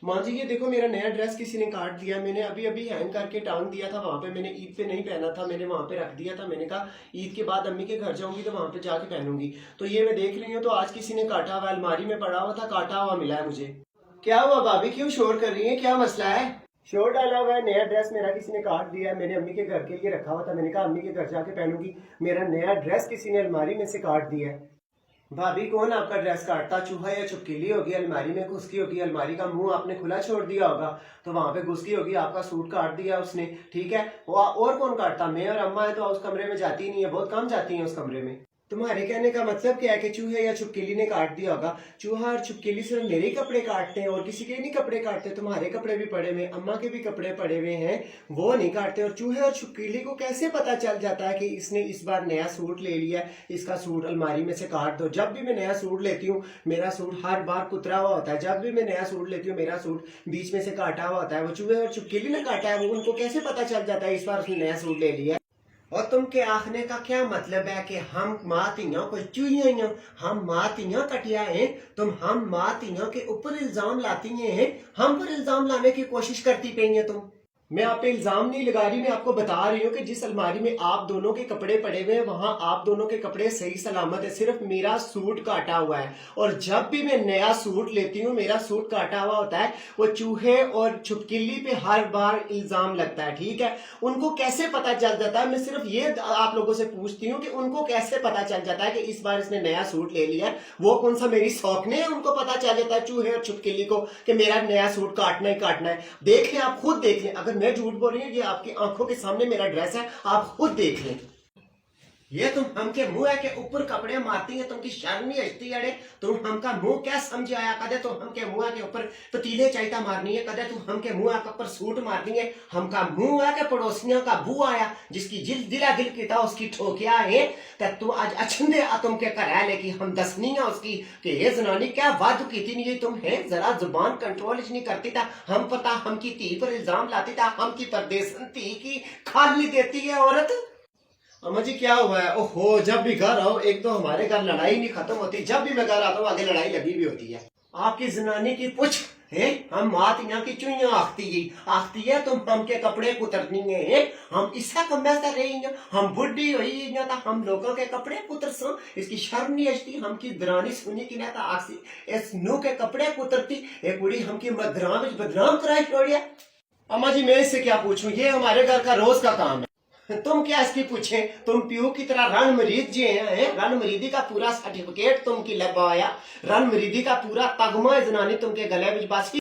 माँ जी ये देखो मेरा नया ड्रेस किसी ने काट दिया। मैंने अभी अभी हैंग करके टांग दिया था वहां पे। मैंने ईद पे नहीं पहना था, मैंने वहां पे रख दिया था। मैंने कहा ईद के बाद अम्मी के घर जाऊंगी तो वहां पे जाके पहनूंगी। तो ये मैं देख रही हूँ तो आज किसी ने काटा हुआ, अलमारी में पड़ा हुआ था, काटा हुआ मिला है मुझे। क्या हुआ भाभी, क्यों शोर कर रही है, क्या मसला है? शोर डाला हुआ है, नया ड्रेस मेरा किसी ने काट दिया है। मैंने अम्मी के घर के लिए रखा हुआ था, मैंने कहा अम्मी के घर जाके पहनूंगी। मेरा नया ड्रेस किसी ने अलमारी में से काट दिया है। भाभी कौन आपका ड्रेस काटता, चूहा या चुपकीली होगी? अलमारी में घुस की होगी, अलमारी का मुंह आपने खुला छोड़ दिया होगा तो वहां पे घुस की होगी, आपका सूट काट दिया उसने। ठीक है, वो और कौन काटता? मैं और अम्मा है तो उस कमरे में जाती नहीं है, बहुत कम जाती है उस कमरे में। तुम्हारे कहने का मतलब क्या है कि चूहे या चुपकीली ने काट दिया होगा? चूहा और चुपकीली सिर्फ मेरे ही कपड़े काटते हैं और किसी के नहीं कपड़े काटते। तुम्हारे कपड़े भी पड़े हुए, अम्मा के भी कपड़े पड़े हुए हैं, वो नहीं काटते। और चूहे और चुपकीली को कैसे पता चल जाता है कि इसने इस बार नया सूट ले लिया, इसका सूट अलमारी में से काट दो? जब भी मैं नया सूट लेती हूँ मेरा सूट हर बार कुतरा हुआ होता है। जब भी मैं नया सूट लेती हूँ मेरा सूट बीच में से काटा हुआ होता है। वो चूहे और चुपकीली ने काटा है, वो उनको कैसे पता चल जाता है इस बार उसने नया सूट ले लिया? और तुम के आखने का क्या मतलब है कि हम मातियों कोई चुईया, हम मातियों कटिया हैं? तुम हम मातियों के ऊपर इल्जाम लाती हैं, हम पर इल्जाम लाने की कोशिश करती पई हैं तुम। मैं आप पे इल्जाम नहीं लगा रही, मैं आपको बता रही हूँ कि जिस अलमारी में आप दोनों के कपड़े पड़े हुए हैं वहां आप दोनों के कपड़े सही सलामत है, सिर्फ मेरा सूट काटा हुआ है। और जब भी मैं नया सूट लेती हूँ मेरा सूट काटा हुआ होता है। वो चूहे और छुपकिली पे हर बार इल्जाम लगता है। ठीक है, उनको कैसे पता चल जाता है? मैं सिर्फ ये आप लोगों से पूछती हूँ कि उनको कैसे पता चल जाता है कि इस बार इसने नया सूट ले लिया है? वो कौन सा मेरी शौकने है उनको पता चल जाता है चूहे और छुपकिली को कि मेरा नया सूट काटना ही काटना है? देख लें, आप खुद देख लें। अगर मैं झूठ बोल रही हूँ, ये आपकी आंखों के सामने मेरा ड्रेस है, आप खुद देख लें। ये तुम हमके मुंह है के ऊपर कपड़े मारती है, तुमकी शर्म नहीं हटती? अड़े तुम हमका मुंह क्या समझ आया? कदे तुम हमके मुंह के ऊपर पतीले चाहता मारनी है, कदे तुम हमके मुंह के ऊपर सूट मारनी है? हमका मुंह है के पड़ोसियों का बू आया जिसकी जिल दिला दिल की था उसकी ठोकिया है। तू आज अछंदे तुम के कर है लेकिन हम दसनी है उसकी कि ये जनानी क्या वाद की थी नहीं तुम है, जरा जुबान कंट्रोल नहीं करती था। हम पता हम की धी पर इल्जाम लाती था, हम की परदेसन धी की खाली देती है औरत। अम्मा जी क्या हुआ है? ओहो, जब भी घर आओ एक तो हमारे घर लड़ाई नहीं खत्म होती, जब भी मैं घर आता हूँ आगे लड़ाई लगी भी होती है। आपकी जनानी की पुछ है, हम मात यहाँ की चुईया आखती है तुम हमके कपड़े कुतरनी है। हम इसका कम ऐसा रही हम बुढ़ी हुई तो हम लोगों के कपड़े कुतर सो, इसकी शर्म नहीं आती? हम की दरानी सुनी की ना था आखसी इस नू के कपड़े कुतरती, एक बुढ़ी हमकी मदराम बदनाम कराई छोड़िया। अम्मा जी मैं इससे क्या पूछूं, ये हमारे घर का रोज का काम है। तुम क्या इसकी पूछे? तुम पीयू की तरह रण मरीद जी हैं, रण मरीदी का पूरा सर्टिफिकेट तुम की लगवाया, रण मरीदी का पूरा तगमा जनानी तुमके गले में बास की।